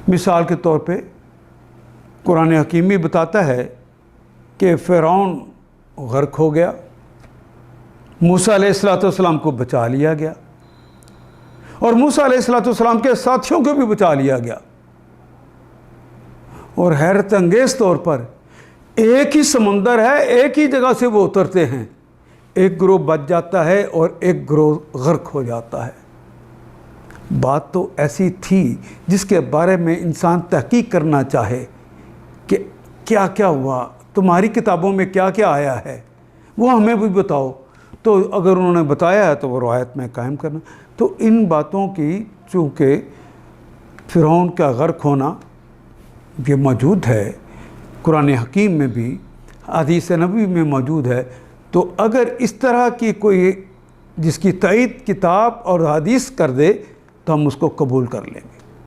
مثال کے طور پہ قرآن حکیم بھی بتاتا ہے کہ فرعون غرق ہو گیا، موسیٰ علیہ السلام کو بچا لیا گیا، اور موسیٰ علیہ السلام کے ساتھیوں کو بھی بچا لیا گیا، اور حیرت انگیز طور پر ایک ہی سمندر ہے، ایک ہی جگہ سے وہ اترتے ہیں، ایک گروہ بچ جاتا ہے اور ایک گروہ غرق ہو جاتا ہے۔ بات تو ایسی تھی جس کے بارے میں انسان تحقیق کرنا چاہے کہ کیا کیا ہوا، تمہاری کتابوں میں کیا کیا آیا ہے، وہ ہمیں بھی بتاؤ۔ تو اگر انہوں نے بتایا ہے تو وہ روایت میں قائم کرنا۔ تو ان باتوں کی چونکہ فرعون کا غرق ہونا یہ موجود ہے، قرآن حکیم میں بھی، حدیث نبوی میں موجود ہے، تو اگر اس طرح کی کوئی جس کی تائید کتاب اور حدیث کر دے تو ہم اس کو قبول کر لیں گے۔